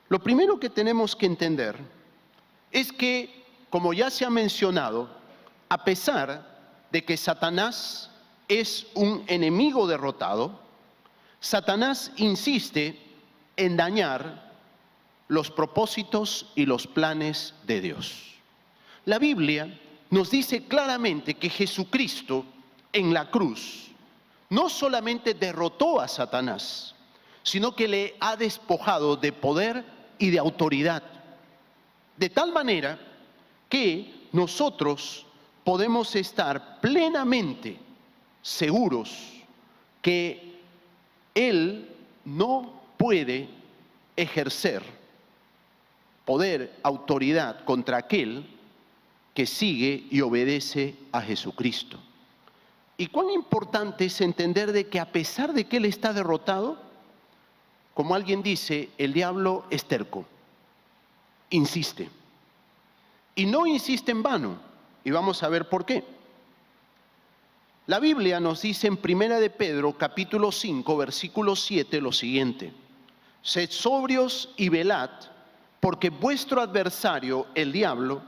Lo primero que tenemos que entender es que, como ya se ha mencionado, a pesar de que Satanás es un enemigo derrotado, Satanás insiste en dañar los propósitos y los planes de Dios. La Biblia nos dice claramente que Jesucristo en la cruz no solamente derrotó a Satanás, sino que le ha despojado de poder y de autoridad, de tal manera que nosotros podemos estar plenamente seguros que Él no puede ejercer poder, autoridad contra aquel que sigue y obedece a Jesucristo. Y cuán importante es entender de que a pesar de que Él está derrotado, como alguien dice, el diablo es terco, insiste. Y no insiste en vano, y vamos a ver por qué. La Biblia nos dice en Primera de Pedro, capítulo 5, versículo 7, lo siguiente: sed sobrios y velad, porque vuestro adversario, el diablo,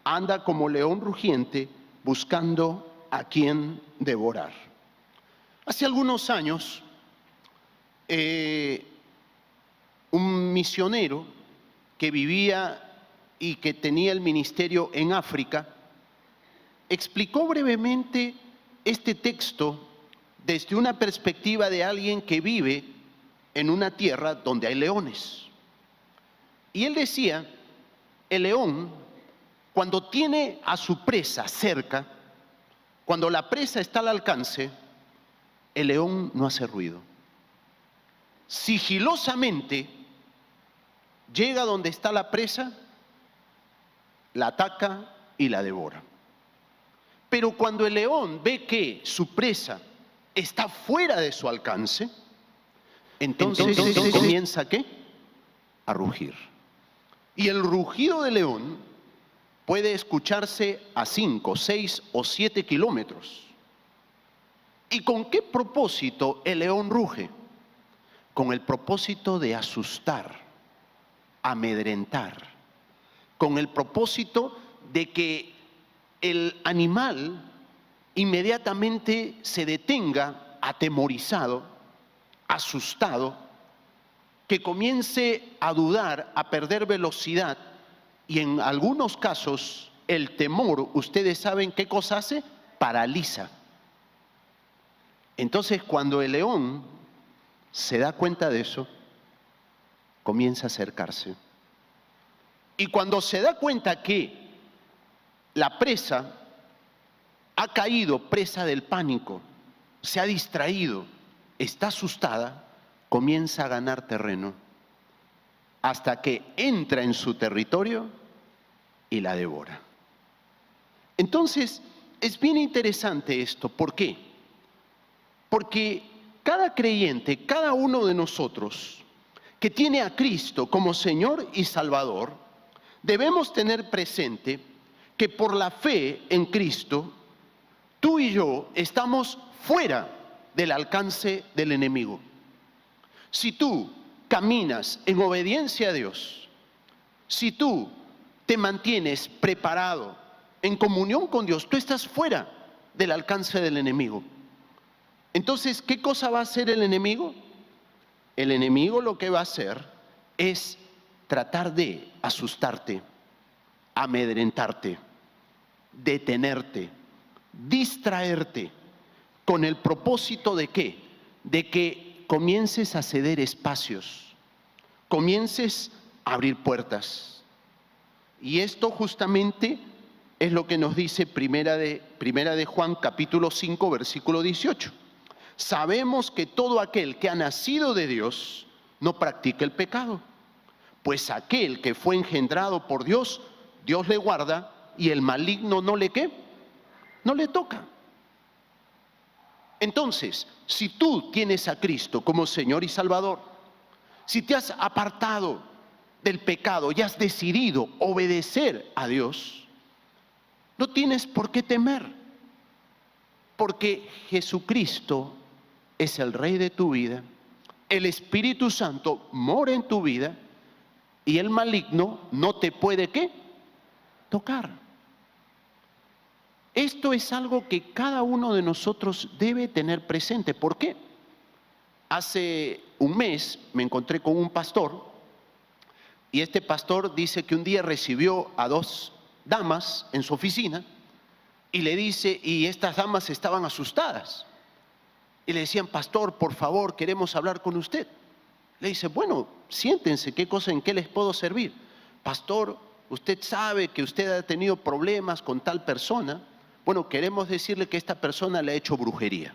anda como león rugiente, buscando a quien devorar. Hace algunos años, un misionero que vivía y que tenía el ministerio en África, explicó brevemente este texto desde una perspectiva de alguien que vive en una tierra donde hay leones. Y él decía, el león, cuando tiene a su presa cerca, cuando la presa está al alcance, el león no hace ruido. Sigilosamente llega donde está la presa, la ataca y la devora. Pero cuando el león ve que su presa está fuera de su alcance, entonces comienza ¿qué? A rugir. Y el rugido del león puede escucharse a 5, 6 o 7 kilómetros. ¿Y con qué propósito el león ruge? Con el propósito de asustar, amedrentar, con el propósito de que el animal inmediatamente se detenga atemorizado, asustado, que comience a dudar, a perder velocidad, y en algunos casos el temor, ustedes saben qué cosa hace, paraliza. Entonces cuando el león se da cuenta de eso, comienza a acercarse. Y cuando se da cuenta que la presa ha caído presa del pánico, se ha distraído, está asustada, comienza a ganar terreno hasta que entra en su territorio y la devora. Entonces, es bien interesante esto. ¿Por qué? Porque cada creyente, cada uno de nosotros que tiene a Cristo como Señor y Salvador, debemos tener presente que por la fe en Cristo, tú y yo estamos fuera del alcance del enemigo. Si tú caminas en obediencia a Dios, si tú te mantienes preparado en comunión con Dios, tú estás fuera del alcance del enemigo. Entonces, ¿qué cosa va a hacer el enemigo? El enemigo lo que va a hacer es tratar de asustarte, amedrentarte, detenerte, distraerte, con el propósito de ¿qué? De que comiences a ceder espacios, comiences a abrir puertas. Y esto justamente es lo que nos dice Primera de Juan capítulo 5 versículo 18. Sabemos que todo aquel que ha nacido de Dios no practica el pecado, pues aquel que fue engendrado por Dios, Dios le guarda y el maligno no le ¿qué? No le toca. Entonces, si tú tienes a Cristo como Señor y Salvador, si te has apartado del pecado y has decidido obedecer a Dios, no tienes por qué temer, porque Jesucristo es el Rey de tu vida, el Espíritu Santo mora en tu vida y el maligno no te puede, ¿qué?, tocar. Esto es algo que cada uno de nosotros debe tener presente. ¿Por qué? Hace un mes me encontré con un pastor y este pastor dice que un día recibió a 2 damas en su oficina y le dice, y estas damas estaban asustadas y le decían: pastor, por favor, queremos hablar con usted. Le dice: bueno, siéntense, ¿en qué les puedo servir? Pastor, usted sabe que usted ha tenido problemas con tal persona. Bueno, queremos decirle que esta persona le ha hecho brujería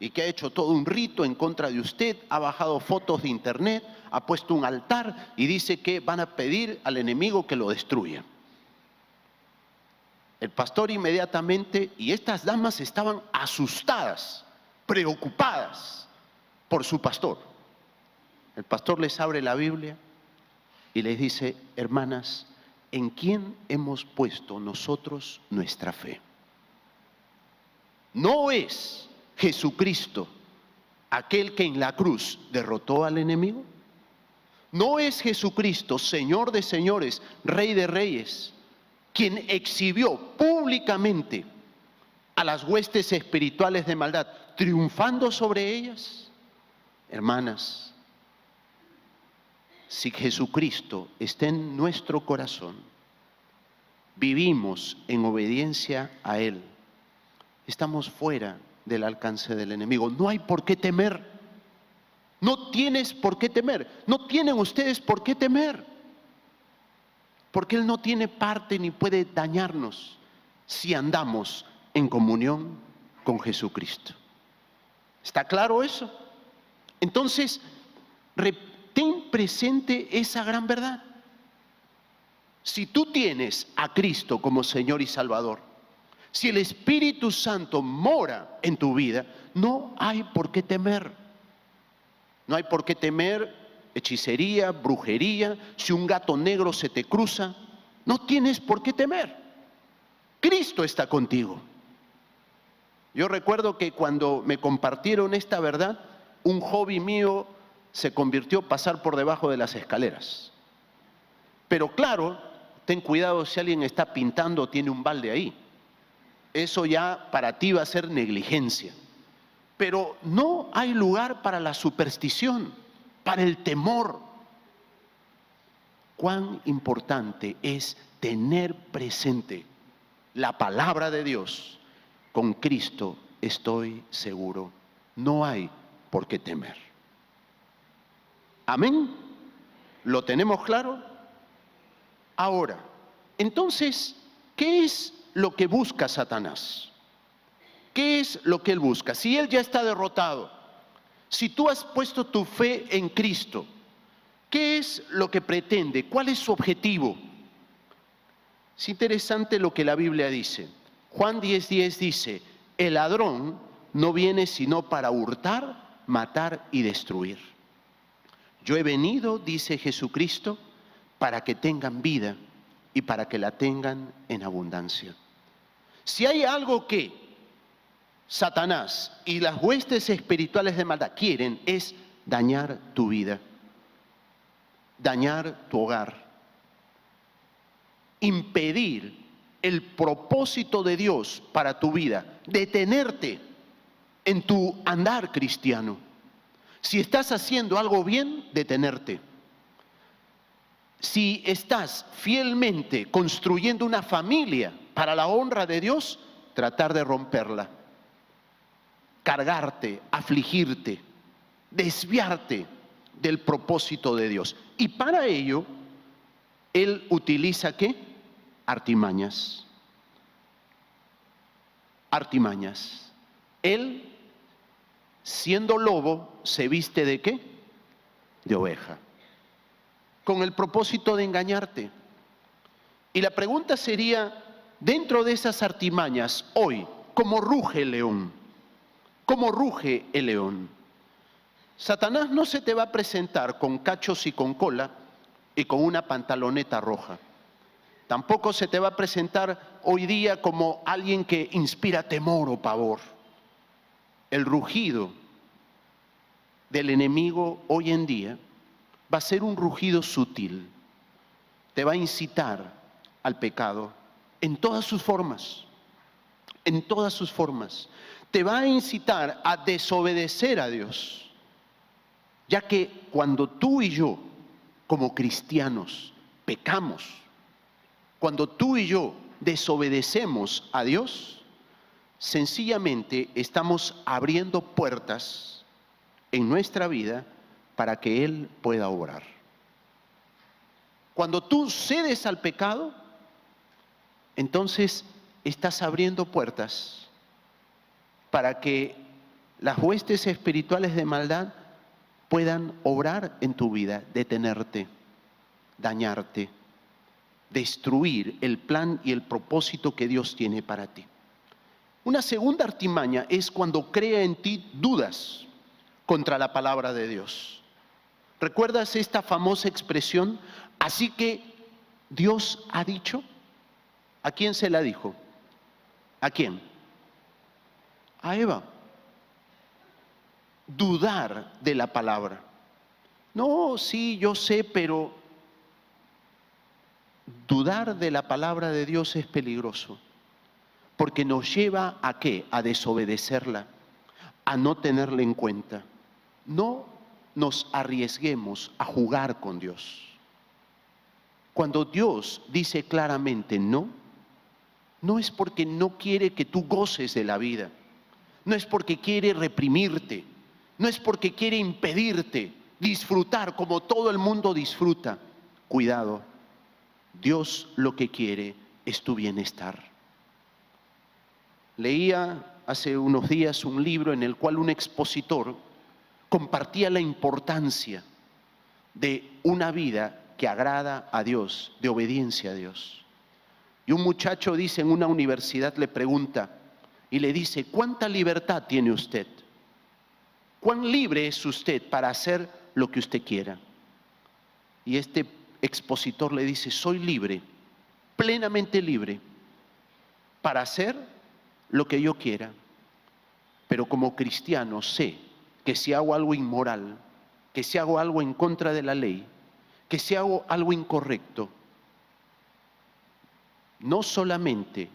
y que ha hecho todo un rito en contra de usted, ha bajado fotos de internet, ha puesto un altar y dice que van a pedir al enemigo que lo destruya. El pastor inmediatamente, y estas damas estaban asustadas, preocupadas por su pastor. El pastor les abre la Biblia y les dice: hermanas, ¿en quién hemos puesto nosotros nuestra fe? ¿No es Jesucristo aquel que en la cruz derrotó al enemigo? ¿No es Jesucristo, Señor de señores, Rey de reyes, quien exhibió públicamente a las huestes espirituales de maldad, triunfando sobre ellas? Hermanas, si Jesucristo está en nuestro corazón, vivimos en obediencia a Él, estamos fuera del alcance del enemigo. No hay por qué temer. No tienes por qué temer. No tienen ustedes por qué temer. Porque Él no tiene parte ni puede dañarnos si andamos en comunión con Jesucristo. ¿Está claro eso? Entonces, ten presente esa gran verdad. Si tú tienes a Cristo como Señor y Salvador, si el Espíritu Santo mora en tu vida, no hay por qué temer. No hay por qué temer hechicería, brujería. Si un gato negro se te cruza, no tienes por qué temer. Cristo está contigo. Yo recuerdo que cuando me compartieron esta verdad, un hobby mío se convirtió en pasar por debajo de las escaleras. Pero claro, ten cuidado si alguien está pintando o tiene un balde ahí. Eso ya para ti va a ser negligencia. Pero no hay lugar para la superstición, para el temor. Cuán importante es tener presente la palabra de Dios. Con Cristo estoy seguro, no hay por qué temer. ¿Amén? ¿Lo tenemos claro? Ahora, entonces, ¿qué es lo que busca Satanás? ¿Qué es lo que él busca? Si él ya está derrotado, si tú has puesto tu fe en Cristo, ¿qué es lo que pretende? ¿Cuál es su objetivo? Es interesante lo que la Biblia dice. Juan 10:10 dice: el ladrón no viene sino para hurtar, matar y destruir. Yo he venido, dice Jesucristo, para que tengan vida y para que la tengan en abundancia. Si hay algo que Satanás y las huestes espirituales de maldad quieren, es dañar tu vida, dañar tu hogar, impedir el propósito de Dios para tu vida, detenerte en tu andar cristiano. Si estás haciendo algo bien, detenerte. Si estás fielmente construyendo una familia para la honra de Dios, tratar de romperla, cargarte, afligirte, desviarte del propósito de Dios. Y para ello, él utiliza ¿qué? Artimañas. Artimañas. Él, siendo lobo, se viste ¿de qué? De oveja. Con el propósito de engañarte. Y la pregunta sería, dentro de esas artimañas, hoy, ¿cómo ruge el león? ¿Cómo ruge el león? Satanás no se te va a presentar con cachos y con cola y con una pantaloneta roja. Tampoco se te va a presentar hoy día como alguien que inspira temor o pavor. El rugido del enemigo hoy en día va a ser un rugido sutil. Te va a incitar al pecado en todas sus formas, en todas sus formas. Te va a incitar a desobedecer a Dios, ya que cuando tú y yo, como cristianos, pecamos, cuando tú y yo desobedecemos a Dios, sencillamente estamos abriendo puertas en nuestra vida para que Él pueda obrar. Cuando tú cedes al pecado, entonces estás abriendo puertas para que las huestes espirituales de maldad puedan obrar en tu vida, detenerte, dañarte, destruir el plan y el propósito que Dios tiene para ti. Una segunda artimaña es cuando crea en ti dudas contra la palabra de Dios. ¿Recuerdas esta famosa expresión? Así que Dios ha dicho. ¿A quién se la dijo? ¿A quién? A Eva. Dudar de la palabra. No, sí, yo sé, pero dudar de la palabra de Dios es peligroso, porque nos lleva ¿a qué? A desobedecerla, a no tenerla en cuenta. No nos arriesguemos a jugar con Dios. Cuando Dios dice claramente no, no es porque no quiere que tú goces de la vida, no es porque quiere reprimirte, no es porque quiere impedirte disfrutar como todo el mundo disfruta. Cuidado, Dios lo que quiere es tu bienestar. Leía hace unos días un libro en el cual un expositor compartía la importancia de una vida que agrada a Dios, de obediencia a Dios. Y un muchacho dice en una universidad, le pregunta y le dice: ¿cuánta libertad tiene usted? ¿Cuán libre es usted para hacer lo que usted quiera? Y este expositor le dice: soy libre, plenamente libre, para hacer lo que yo quiera. Pero como cristiano sé que si hago algo inmoral, que si hago algo en contra de la ley, que si hago algo incorrecto, no solamente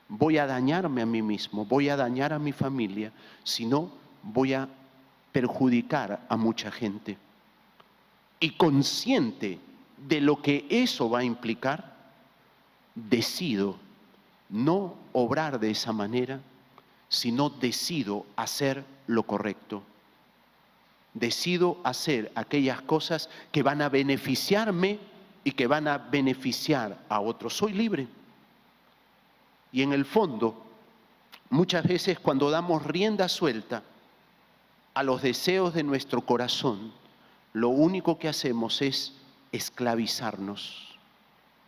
voy a dañarme a mí mismo, voy a dañar a mi familia, sino voy a perjudicar a mucha gente. Y consciente de lo que eso va a implicar, decido no obrar de esa manera, sino decido hacer lo correcto. Decido hacer aquellas cosas que van a beneficiarme y que van a beneficiar a otros. Soy libre. Y en el fondo, muchas veces cuando damos rienda suelta a los deseos de nuestro corazón, lo único que hacemos es esclavizarnos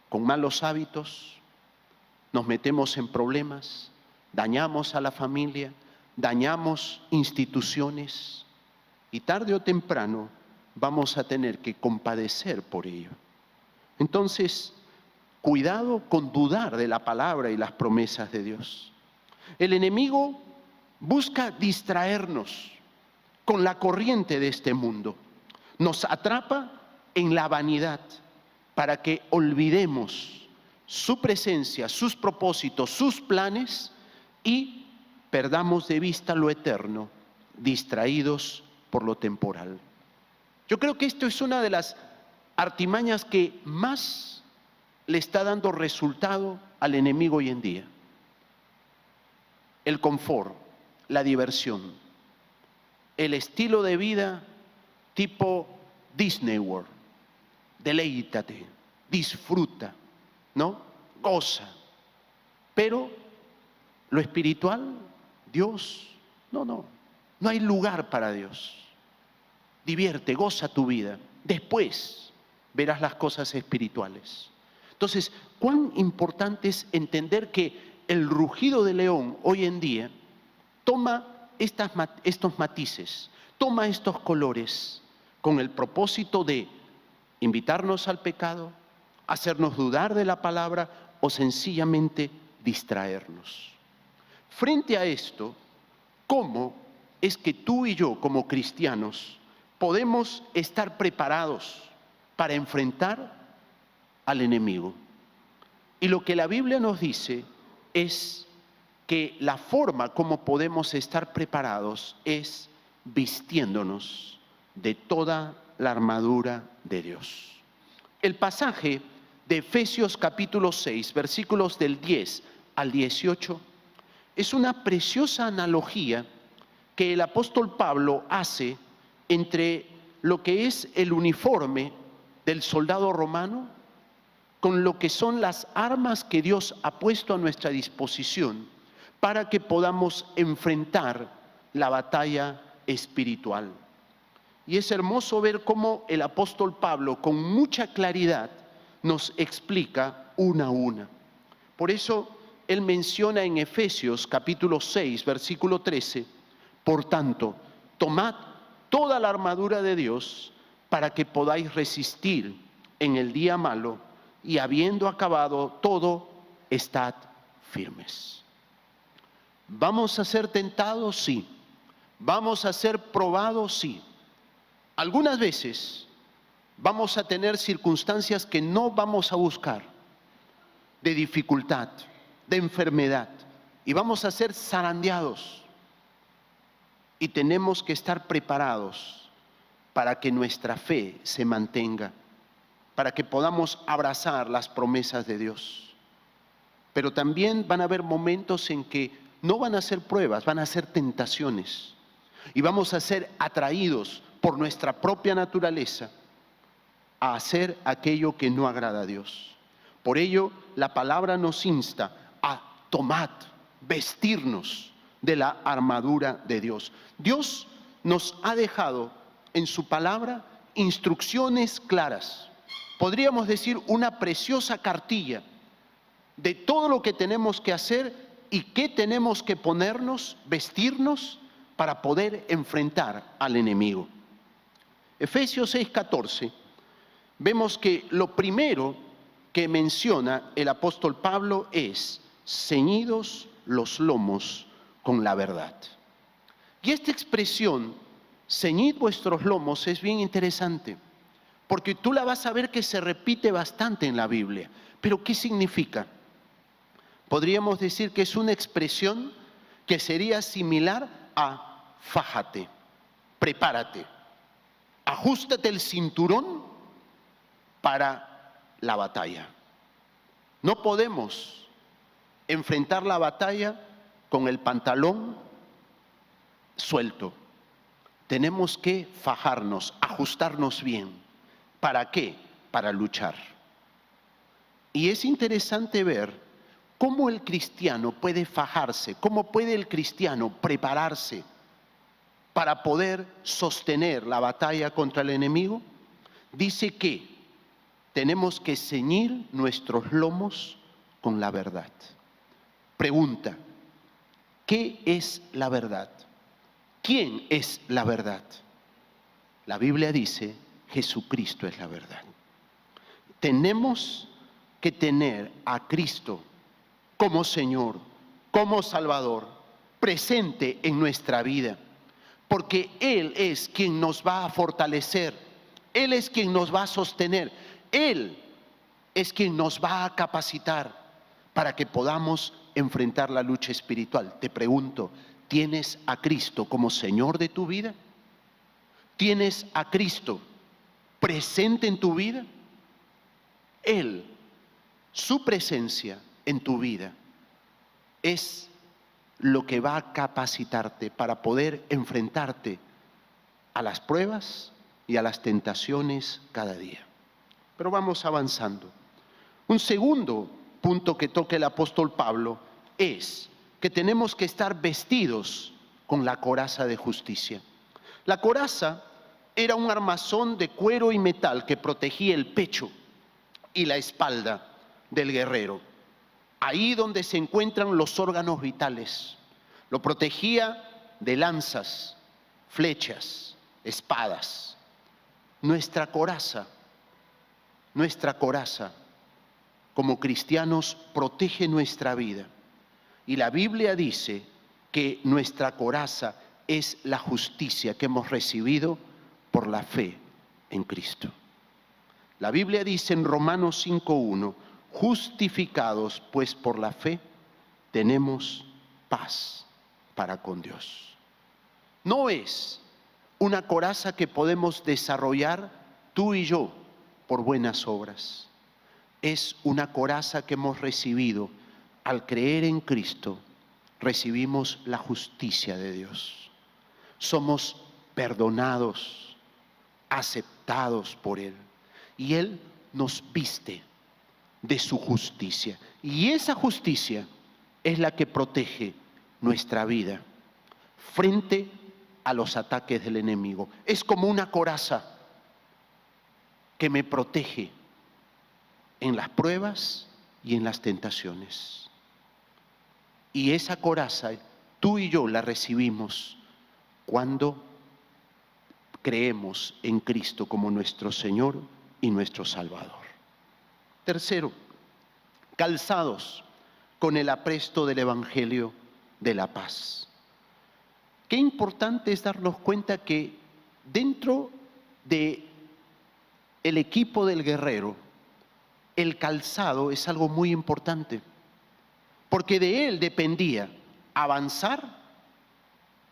con malos hábitos, nos metemos en problemas, dañamos a la familia, dañamos instituciones y tarde o temprano vamos a tener que compadecer por ello. Entonces, cuidado con dudar de la palabra y las promesas de Dios. El enemigo busca distraernos con la corriente de este mundo. Nos atrapa en la vanidad para que olvidemos su presencia, sus propósitos, sus planes y perdamos de vista lo eterno, distraídos por lo temporal. Yo creo que esto es una de las artimañas que más le está dando resultado al enemigo hoy en día. El confort, la diversión, el estilo de vida tipo Disney World. Deleítate, disfruta, ¿no? Goza. Pero lo espiritual, Dios, no hay lugar para Dios. Divierte, goza tu vida. Después verás las cosas espirituales. Entonces, cuán importante es entender que el rugido de león hoy en día toma estos matices, toma estos colores con el propósito de invitarnos al pecado, hacernos dudar de la palabra o sencillamente distraernos. Frente a esto, ¿cómo es que tú y yo como cristianos podemos estar preparados para enfrentar al enemigo. Y lo que la Biblia nos dice es que la forma como podemos estar preparados es vistiéndonos de toda la armadura de Dios. El pasaje de Efesios capítulo 6, versículos del 10 al 18, es una preciosa analogía que el apóstol Pablo hace entre lo que es el uniforme del soldado romano con lo que son las armas que Dios ha puesto a nuestra disposición para que podamos enfrentar la batalla espiritual. Y es hermoso ver cómo el apóstol Pablo con mucha claridad nos explica una a una. Por eso él menciona en Efesios capítulo 6, versículo 13, por tanto, tomad toda la armadura de Dios para que podáis resistir en el día malo y habiendo acabado todo, estad firmes. ¿Vamos a ser tentados? Sí. ¿Vamos a ser probados? Sí. Algunas veces vamos a tener circunstancias que no vamos a buscar, de dificultad, de enfermedad, y vamos a ser zarandeados. Y tenemos que estar preparados para que nuestra fe se mantenga, para que podamos abrazar las promesas de Dios. Pero también van a haber momentos en que no van a ser pruebas, van a ser tentaciones. Y vamos a ser atraídos por nuestra propia naturaleza a hacer aquello que no agrada a Dios. Por ello, la palabra nos insta a tomar, vestirnos de la armadura de Dios. Dios nos ha dejado en su palabra instrucciones claras. Podríamos decir una preciosa cartilla de todo lo que tenemos que hacer y qué tenemos que ponernos, vestirnos para poder enfrentar al enemigo. Efesios 6:14, vemos que lo primero que menciona el apóstol Pablo es ceñidos los lomos con la verdad. Y esta expresión, ceñid vuestros lomos, es bien interesante, porque tú la vas a ver que se repite bastante en la Biblia. ¿Pero qué significa? Podríamos decir que es una expresión que sería similar a fájate, prepárate, ajústate el cinturón para la batalla. No podemos enfrentar la batalla con el pantalón suelto. Tenemos que fajarnos, ajustarnos bien. ¿Para qué? Para luchar. Y es interesante ver cómo el cristiano puede fajarse, cómo puede el cristiano prepararse para poder sostener la batalla contra el enemigo. Dice que tenemos que ceñir nuestros lomos con la verdad. Pregunta, ¿qué es la verdad? ¿Quién es la verdad? La Biblia dice, Jesucristo es la verdad. Tenemos que tener a Cristo como Señor, como Salvador, presente en nuestra vida, porque Él es quien nos va a fortalecer, Él es quien nos va a sostener, Él es quien nos va a capacitar para que podamos enfrentar la lucha espiritual. Te pregunto, ¿tienes a Cristo como Señor de tu vida? ¿Tienes a Cristo presente en tu vida? Él, su presencia en tu vida es lo que va a capacitarte para poder enfrentarte a las pruebas y a las tentaciones cada día. Pero vamos avanzando. Un segundo punto que toca el apóstol Pablo es que tenemos que estar vestidos con la coraza de justicia. La coraza era un armazón de cuero y metal que protegía el pecho y la espalda del guerrero, ahí donde se encuentran los órganos vitales. Lo protegía de lanzas, flechas, espadas. Nuestra coraza como cristianos protege nuestra vida. Y la Biblia dice que nuestra coraza es la justicia que hemos recibido por la fe en Cristo. La Biblia dice en Romanos 5:1, justificados pues por la fe, tenemos paz para con Dios. No es una coraza que podemos desarrollar tú y yo por buenas obras. Es una coraza que hemos recibido al creer en Cristo. Recibimos la justicia de Dios. Somos perdonados, aceptados por Él. Y Él nos viste de su justicia. Y esa justicia es la que protege nuestra vida frente a los ataques del enemigo. Es como una coraza que me protege en las pruebas y en las tentaciones. Y esa coraza, tú y yo la recibimos cuando creemos en Cristo como nuestro Señor y nuestro Salvador. Tercero, calzados con el apresto del Evangelio de la paz. Qué importante es darnos cuenta que dentro de el equipo del guerrero, el calzado es algo muy importante, porque de él dependía avanzar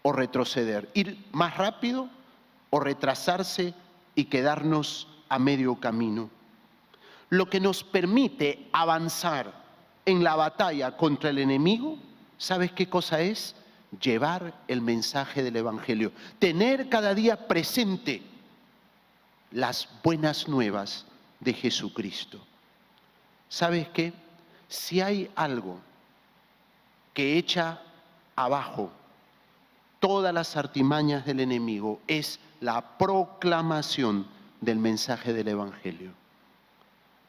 o retroceder, ir más rápido o retrasarse y quedarnos a medio camino. Lo que nos permite avanzar en la batalla contra el enemigo, ¿sabes qué cosa es? Llevar el mensaje del Evangelio, tener cada día presente las buenas nuevas de Jesucristo. ¿Sabes qué? Si hay algo que echa abajo todas las artimañas del enemigo, es la proclamación del mensaje del Evangelio.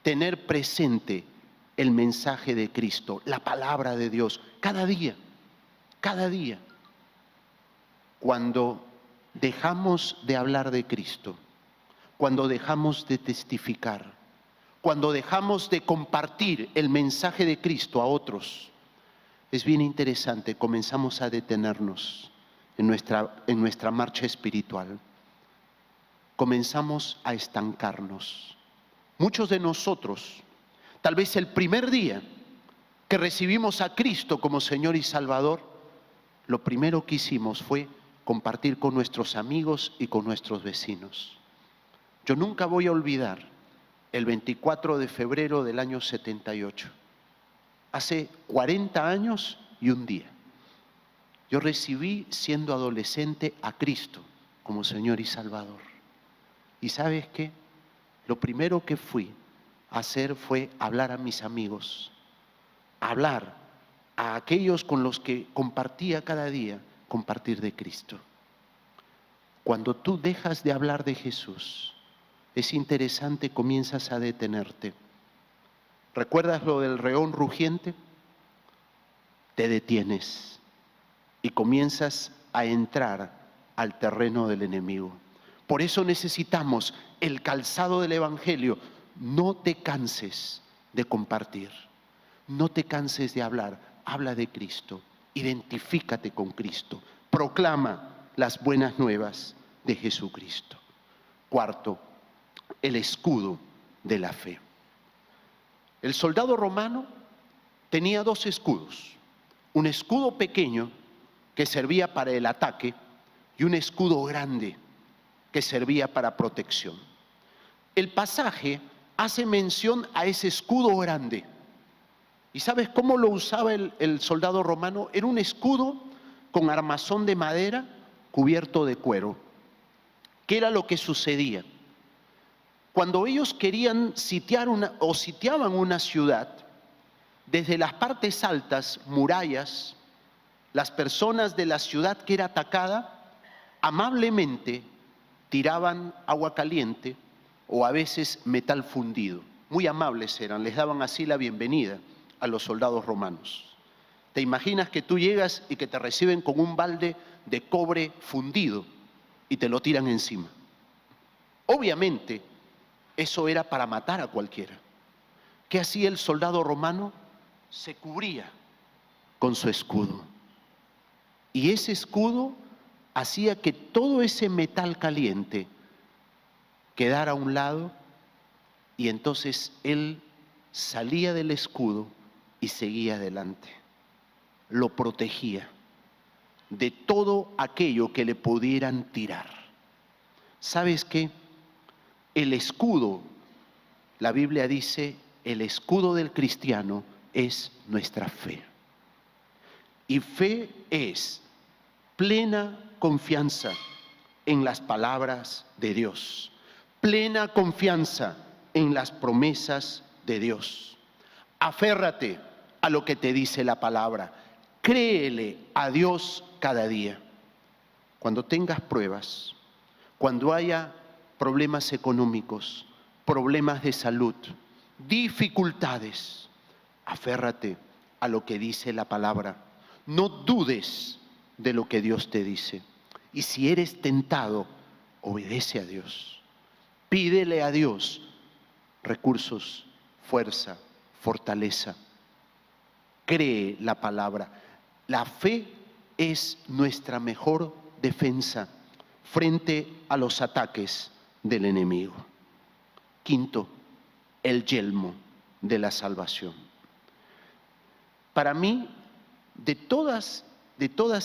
Tener presente el mensaje de Cristo, la palabra de Dios, cada día. Cada día, cuando dejamos de hablar de Cristo, cuando dejamos de testificar, cuando dejamos de compartir el mensaje de Cristo a otros, es bien interesante, comenzamos a detenernos en nuestra marcha espiritual. Comenzamos a estancarnos. Muchos de nosotros, tal vez el primer día que recibimos a Cristo como Señor y Salvador, lo primero que hicimos fue compartir con nuestros amigos y con nuestros vecinos. Yo nunca voy a olvidar el 24 de febrero del año 78. Hace 40 años y un día. Yo recibí, siendo adolescente, a Cristo como Señor y Salvador. ¿Y sabes qué? Lo primero que fui a hacer fue hablar a mis amigos, hablar a aquellos con los que compartía cada día, compartir de Cristo. Cuando tú dejas de hablar de Jesús, es interesante, comienzas a detenerte. ¿Recuerdas lo del león rugiente? Te detienes y comienzas a entrar al terreno del enemigo. Por eso necesitamos el calzado del Evangelio. No te canses de compartir, no te canses de hablar. Habla de Cristo, identifícate con Cristo, proclama las buenas nuevas de Jesucristo. Cuarto, el escudo de la fe. El soldado romano tenía dos escudos, un escudo pequeño que servía para el ataque y un escudo grande que servía para protección. El pasaje hace mención a ese escudo grande. ¿Y sabes cómo lo usaba el soldado romano? Era un escudo con armazón de madera cubierto de cuero. ¿Qué era lo que sucedía? Cuando ellos querían sitiaban una ciudad, desde las partes altas, murallas, las personas de la ciudad que era atacada, amablemente tiraban agua caliente o a veces metal fundido. Muy amables eran, les daban así la bienvenida a los soldados romanos. ¿Te imaginas que tú llegas y que te reciben con un balde de cobre fundido y te lo tiran encima? Obviamente, eso era para matar a cualquiera. ¿Qué hacía el soldado romano? Se cubría con su escudo. Y ese escudo hacía que todo ese metal caliente quedara a un lado Y entonces él salía del escudo y seguía adelante. Lo protegía de todo aquello que le pudieran tirar. ¿Sabes qué? El escudo, la Biblia dice, el escudo del cristiano es nuestra fe. Y fe es plena confianza en las palabras de Dios, plena confianza en las promesas de Dios. Aférrate a lo que te dice la palabra, créele a Dios cada día. Cuando tengas pruebas, cuando haya problemas económicos, problemas de salud, dificultades, aférrate a lo que dice la palabra. No dudes de lo que Dios te dice. Y si eres tentado, obedece a Dios. Pídele a Dios recursos, fuerza, fortaleza. Cree la palabra. La fe es nuestra mejor defensa frente a los ataques del enemigo. Quinto, el yelmo de la salvación. Para mí, de todas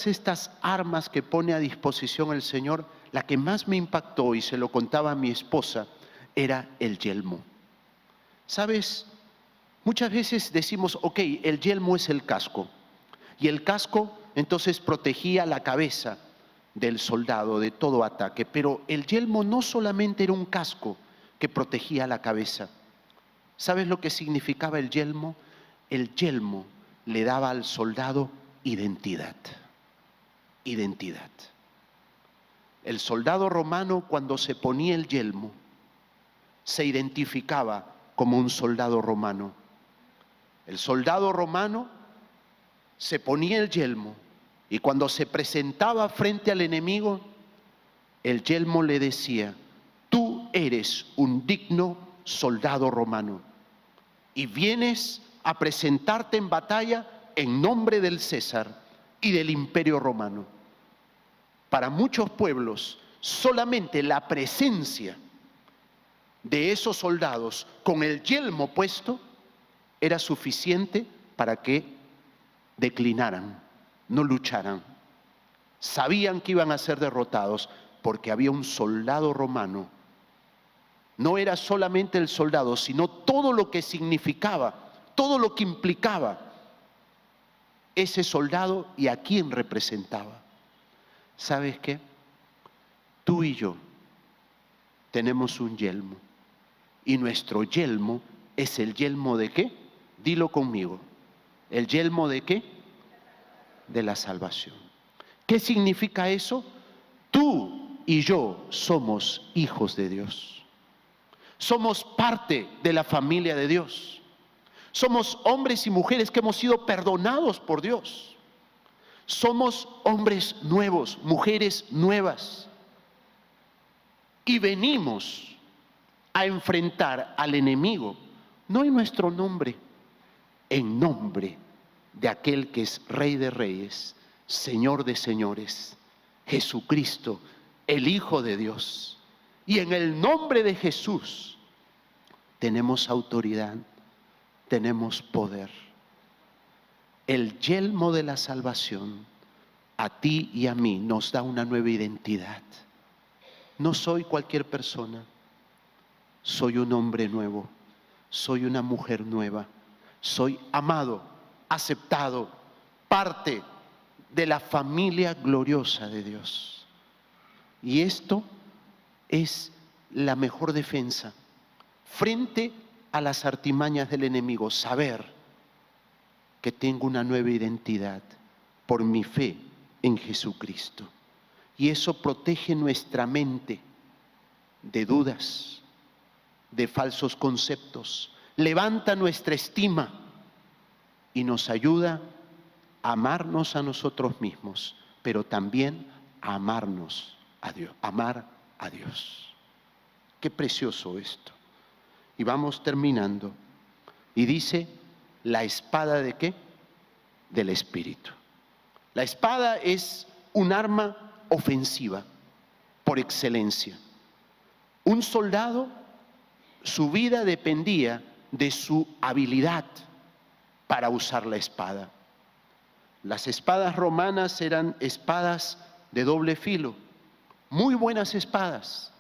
estas armas que pone a disposición el Señor, la que más me impactó, y se lo contaba a mi esposa, era el yelmo. ¿Sabes? Muchas veces decimos, ok, el yelmo es el casco. Y el casco entonces protegía la cabeza del soldado de todo ataque. Pero el yelmo no solamente era un casco que protegía la cabeza. ¿Sabes lo que significaba el yelmo? El yelmo le daba al soldado identidad. Identidad. El soldado romano, cuando se ponía el yelmo, se identificaba como un soldado romano. El soldado romano se ponía el yelmo y cuando se presentaba frente al enemigo, el yelmo le decía: tú eres un digno soldado romano y vienes a presentarte en batalla en nombre del César y del Imperio Romano. Para muchos pueblos, solamente la presencia de esos soldados con el yelmo puesto era suficiente para que declinaran, no lucharan. Sabían que iban a ser derrotados porque había un soldado romano. No era solamente el soldado, sino todo lo que significaba, todo lo que implicaba ese soldado y a quién representaba. ¿Sabes qué? Tú y yo tenemos un yelmo y nuestro yelmo es el yelmo ¿de qué? Dilo conmigo. ¿El yelmo de qué? De la salvación. ¿Qué significa eso? Tú y yo somos hijos de Dios. Somos parte de la familia de Dios. Somos hombres y mujeres que hemos sido perdonados por Dios. Somos hombres nuevos, mujeres nuevas. Y venimos a enfrentar al enemigo, no en nuestro nombre, en nombre de aquel que es Rey de Reyes, Señor de Señores, Jesucristo, el Hijo de Dios. Y en el nombre de Jesús tenemos autoridad, tenemos poder. El yelmo de la salvación a ti y a mí nos da una nueva identidad. No soy cualquier persona, soy un hombre nuevo, soy una mujer nueva, soy amado, aceptado, parte de la familia gloriosa de Dios. Y esto es la mejor defensa frente a las artimañas del enemigo, saber que tengo una nueva identidad por mi fe en Jesucristo. Y eso protege nuestra mente de dudas, de falsos conceptos, levanta nuestra estima y nos ayuda a amarnos a nosotros mismos, pero también a amarnos a Dios, amar a Dios. Qué precioso esto. Y vamos terminando. Y dice, la espada ¿de qué? Del Espíritu. La espada es un arma ofensiva por excelencia. Un soldado su vida dependía de su habilidad para usar la espada. Las espadas romanas eran espadas de doble filo, muy buenas espadas,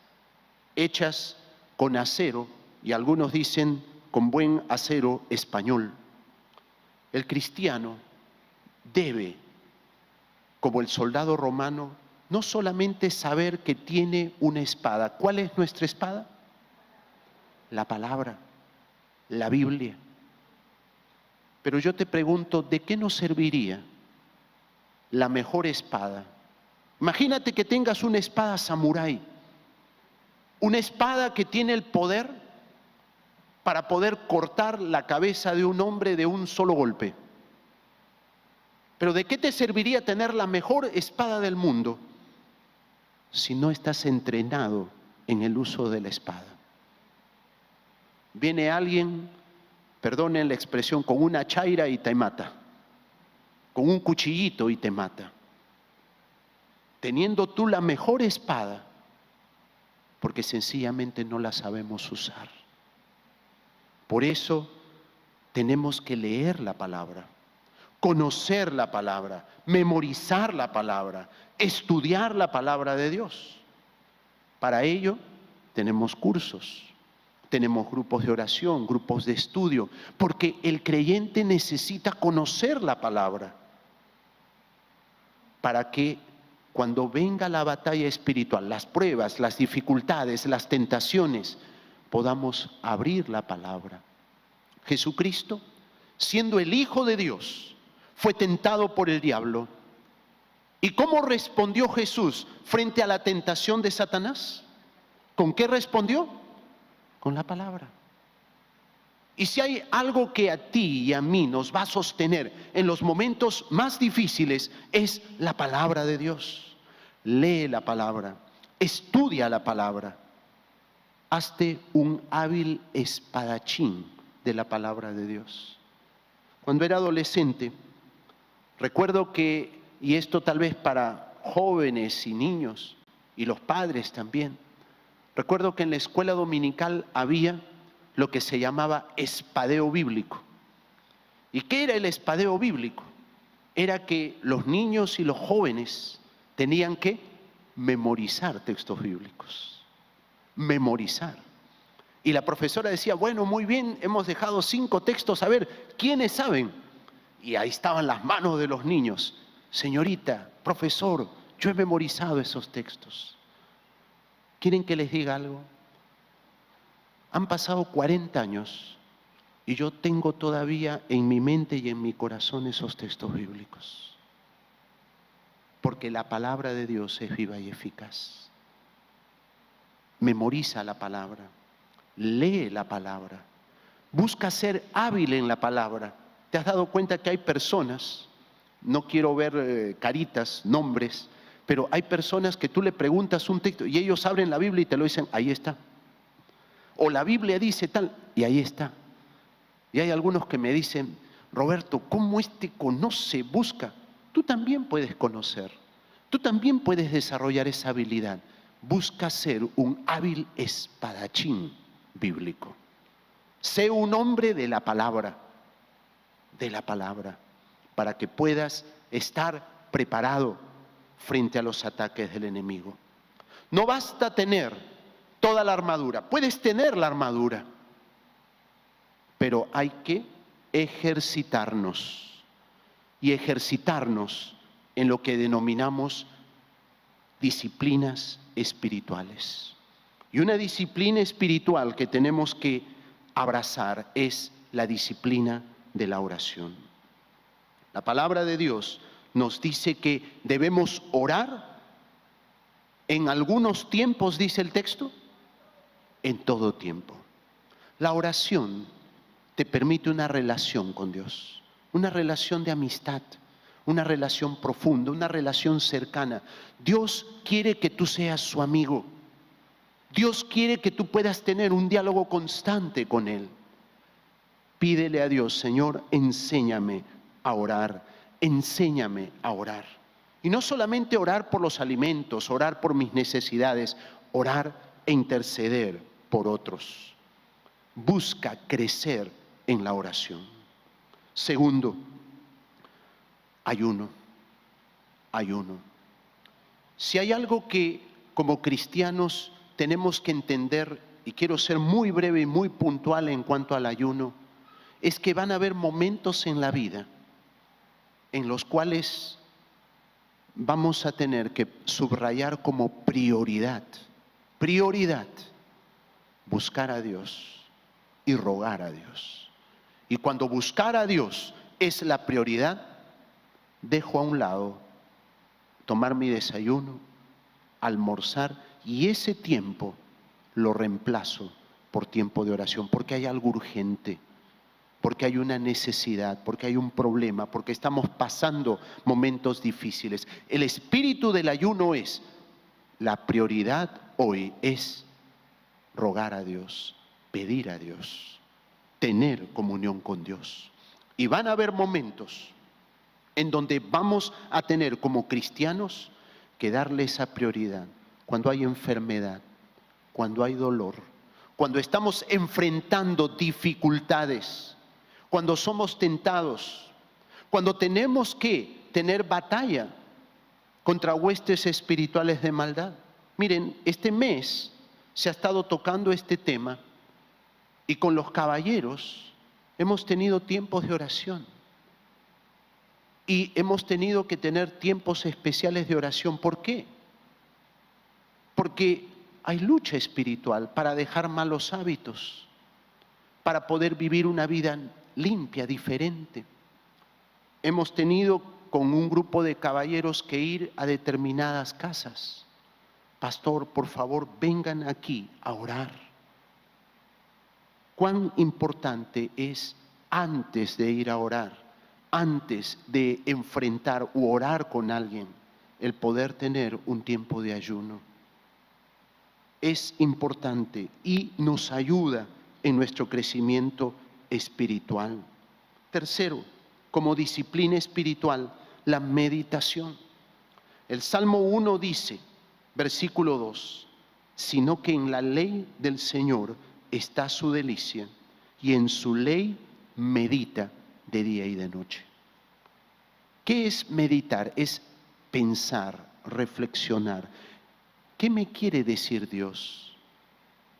hechas con acero, y algunos dicen con buen acero español. El cristiano debe, como el soldado romano, no solamente saber que tiene una espada. ¿Cuál es nuestra espada? La palabra, la Biblia. Pero yo te pregunto, ¿de qué nos serviría la mejor espada? Imagínate que tengas una espada samurái, una espada que tiene el poder para poder cortar la cabeza de un hombre de un solo golpe. Pero ¿de qué te serviría tener la mejor espada del mundo si no estás entrenado en el uso de la espada? Viene alguien, perdonen la expresión, con una chaira y te mata, con un cuchillito y te mata. Teniendo tú la mejor espada, porque sencillamente no la sabemos usar. Por eso tenemos que leer la palabra, conocer la palabra, memorizar la palabra, estudiar la palabra de Dios. Para ello tenemos cursos, tenemos grupos de oración, grupos de estudio, porque el creyente necesita conocer la palabra para que cuando venga la batalla espiritual, las pruebas, las dificultades, las tentaciones, podamos abrir la palabra. Jesucristo, siendo el Hijo de Dios, fue tentado por el diablo. ¿Y cómo respondió Jesús frente a la tentación de Satanás? ¿Con qué respondió? Con la palabra. Y si hay algo que a ti y a mí nos va a sostener en los momentos más difíciles, es la palabra de Dios. Lee la palabra, estudia la palabra. Hazte un hábil espadachín de la palabra de Dios. Cuando era adolescente, recuerdo que, y esto tal vez para jóvenes y niños, y los padres también, recuerdo que en la escuela dominical había lo que se llamaba espadeo bíblico. ¿Y qué era el espadeo bíblico? Era que los niños y los jóvenes tenían que memorizar textos bíblicos. Memorizar. Y la profesora decía, bueno, muy bien, hemos dejado 5 textos, a ver, ¿quiénes saben? Y ahí estaban las manos de los niños. Señorita, profesor, yo he memorizado esos textos. ¿Quieren que les diga algo? Han pasado 40 años y yo tengo todavía en mi mente y en mi corazón esos textos bíblicos. Porque la palabra de Dios es viva y eficaz. Memoriza la palabra, lee la palabra, busca ser hábil en la palabra. ¿Te has dado cuenta que hay personas, no quiero ver caritas, nombres, pero hay personas que tú le preguntas un texto y ellos abren la Biblia y te lo dicen, ahí está. O la Biblia dice tal, y ahí está. Y hay algunos que me dicen, Roberto, ¿cómo conoce, busca? Tú también puedes conocer, tú también puedes desarrollar esa habilidad. Busca ser un hábil espadachín bíblico. Sé un hombre de la palabra, para que puedas estar preparado frente a los ataques del enemigo. No basta tener toda la armadura, puedes tener la armadura, pero hay que ejercitarnos y ejercitarnos en lo que denominamos disciplinas espirituales. Y una disciplina espiritual que tenemos que abrazar es la disciplina de la oración. La palabra de Dios nos dice que debemos orar en algunos tiempos, dice el texto, en todo tiempo. La oración te permite una relación con Dios, una relación de amistad, una relación profunda, una relación cercana. Dios quiere que tú seas su amigo. Dios quiere que tú puedas tener un diálogo constante con Él. Pídele a Dios, Señor, enséñame a orar, enséñame a orar. Y no solamente orar por los alimentos, orar por mis necesidades, orar e interceder por otros. busca crecer en la oración. Segundo, ayuno. Ayuno. Si hay algo que como cristianos tenemos que entender, y quiero ser muy breve y muy puntual en cuanto al ayuno, es que van a haber momentos en la vida en los cuales vamos a tener que subrayar como prioridad, buscar a Dios y rogar a Dios. Y cuando buscar a Dios es la prioridad, dejo a un lado tomar mi desayuno, almorzar, y ese tiempo lo reemplazo por tiempo de oración, porque hay algo urgente, porque hay una necesidad, porque hay un problema, porque estamos pasando momentos difíciles. El espíritu del ayuno es, la prioridad hoy es rogar a Dios, pedir a Dios, tener comunión con Dios. Y van a haber momentos en donde vamos a tener como cristianos que darle esa prioridad. Cuando hay enfermedad, cuando hay dolor, cuando estamos enfrentando dificultades, cuando somos tentados, cuando tenemos que tener batalla contra huestes espirituales de maldad. Miren, este mes se ha estado tocando este tema y con los caballeros hemos tenido tiempos de oración. Y hemos tenido que tener tiempos especiales de oración. ¿Por qué? Porque hay lucha espiritual para dejar malos hábitos, para poder vivir una vida limpia, diferente. Hemos tenido con un grupo de caballeros que ir a determinadas casas. Pastor, por favor, vengan aquí a orar. ¿Cuán importante es antes de ir a orar, antes de enfrentar u orar con alguien, el poder tener un tiempo de ayuno? Es importante y nos ayuda en nuestro crecimiento espiritual. Tercero, como disciplina espiritual, la meditación. El Salmo 1 dice, versículo 2, sino que en la ley del Señor está su delicia, y en su ley medita de día y de noche. ¿Qué es meditar? Es pensar, reflexionar. ¿Qué me quiere decir Dios?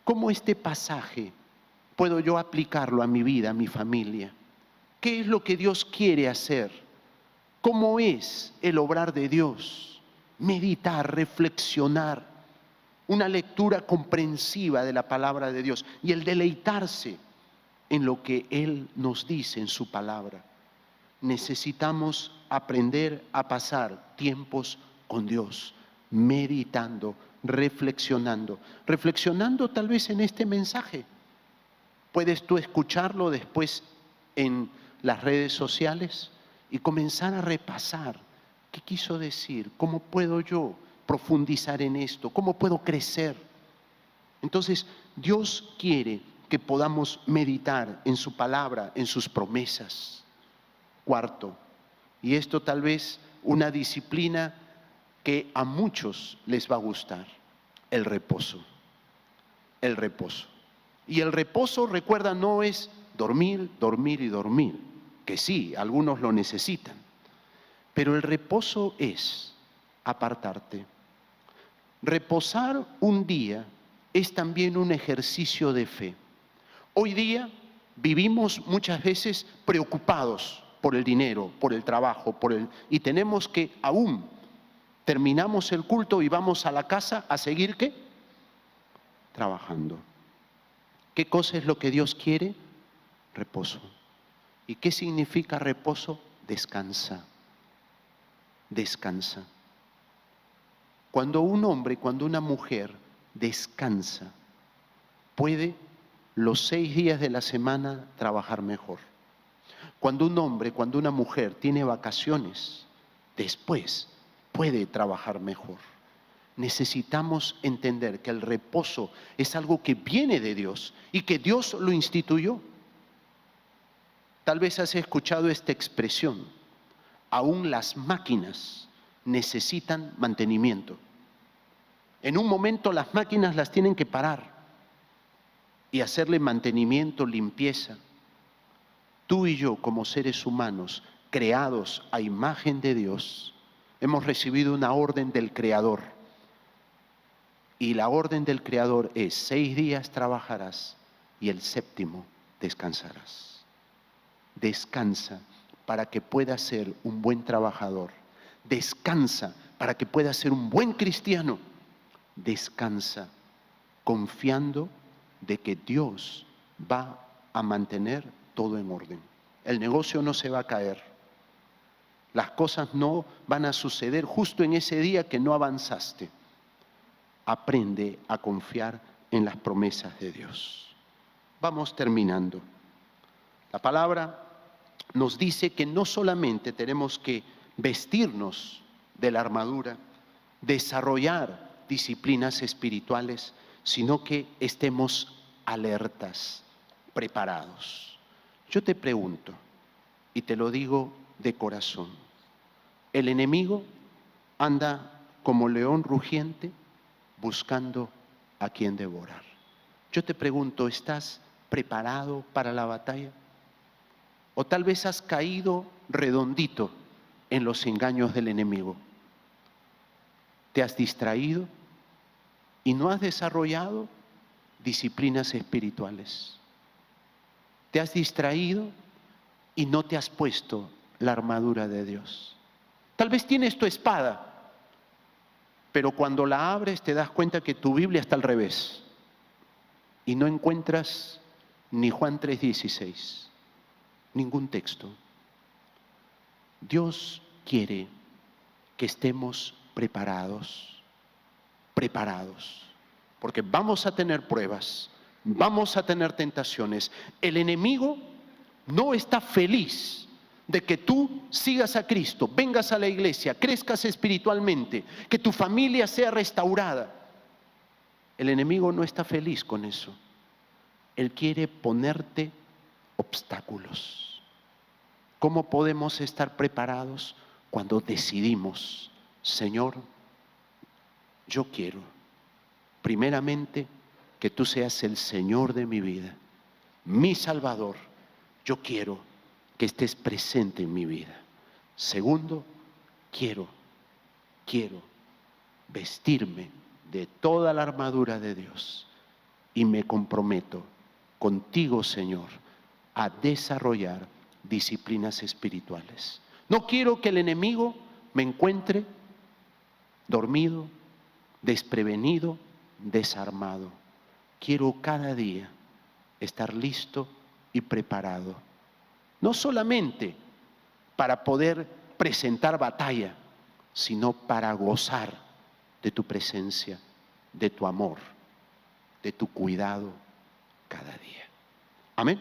¿Cómo este pasaje puedo yo aplicarlo a mi vida, a mi familia? ¿Qué es lo que Dios quiere hacer? ¿Cómo es el obrar de Dios? Meditar, reflexionar, una lectura comprensiva de la palabra de Dios y el deleitarse en lo que Él nos dice en su palabra. Necesitamos aprender a pasar tiempos con Dios, meditando, reflexionando tal vez en este mensaje. Puedes tú escucharlo después en las redes sociales y comenzar a repasar qué quiso decir, cómo puedo yo profundizar en esto, cómo puedo crecer. Entonces, Dios quiere que podamos meditar en su palabra, en sus promesas. Cuarto, y esto tal vez una disciplina que a muchos les va a gustar, el reposo. El reposo. Y el reposo, recuerda, no es dormir, dormir y dormir, que sí, algunos lo necesitan. Pero el reposo es apartarte. Reposar un día es también un ejercicio de fe. Hoy día vivimos muchas veces preocupados por el dinero, por el trabajo, y tenemos que aún terminamos el culto y vamos a la casa a seguir ¿qué? Trabajando. ¿Qué cosa es lo que Dios quiere? Reposo. ¿Y qué significa reposo? Descansa. Descansa. Cuando un hombre, cuando una mujer descansa, puede los 6 días de la semana trabajar mejor. Cuando un hombre, cuando una mujer tiene vacaciones, después puede trabajar mejor. Necesitamos entender que el reposo es algo que viene de Dios y que Dios lo instituyó. Tal vez has escuchado esta expresión, aún las máquinas necesitan mantenimiento. En un momento las máquinas las tienen que parar y hacerle mantenimiento, limpieza. Tú y yo, como seres humanos, creados a imagen de Dios, hemos recibido una orden del Creador. Y la orden del Creador es: 6 días trabajarás y el séptimo descansarás. Descansa para que puedas ser un buen trabajador. Descansa para que puedas ser un buen cristiano. Descansa confiando de que Dios va a mantener todo en orden. El negocio no se va a caer. Las cosas no van a suceder justo en ese día que no avanzaste. Aprende a confiar en las promesas de Dios. Vamos terminando. La palabra nos dice que no solamente tenemos que vestirnos de la armadura, desarrollar disciplinas espirituales, sino que estemos alertas, preparados. Yo te pregunto, y te lo digo de corazón, el enemigo anda como león rugiente buscando a quien devorar. Yo te pregunto, ¿estás preparado para la batalla? O tal vez has caído redondito en los engaños del enemigo. ¿Te has distraído y no has desarrollado disciplinas espirituales? ¿Te has distraído y no te has puesto la armadura de Dios? Tal vez tienes tu espada, pero cuando la abres te das cuenta que tu Biblia está al revés y no encuentras ni Juan 3:16, ningún texto. Dios quiere que estemos preparados, porque vamos a tener pruebas, vamos a tener tentaciones. El enemigo no está feliz de que tú sigas a Cristo, vengas a la iglesia, crezcas espiritualmente, que tu familia sea restaurada. El enemigo no está feliz con eso. Él quiere ponerte obstáculos. ¿Cómo podemos estar preparados? Cuando decidimos: Señor, yo quiero, primeramente, que tú seas el Señor de mi vida, mi Salvador. Yo quiero que estés presente en mi vida. Segundo, quiero vestirme de toda la armadura de Dios y me comprometo contigo, Señor, a desarrollar disciplinas espirituales. No quiero que el enemigo me encuentre dormido, desprevenido, desarmado. Quiero cada día estar listo y preparado. No solamente para poder presentar batalla, sino para gozar de tu presencia, de tu amor, de tu cuidado cada día. Amén.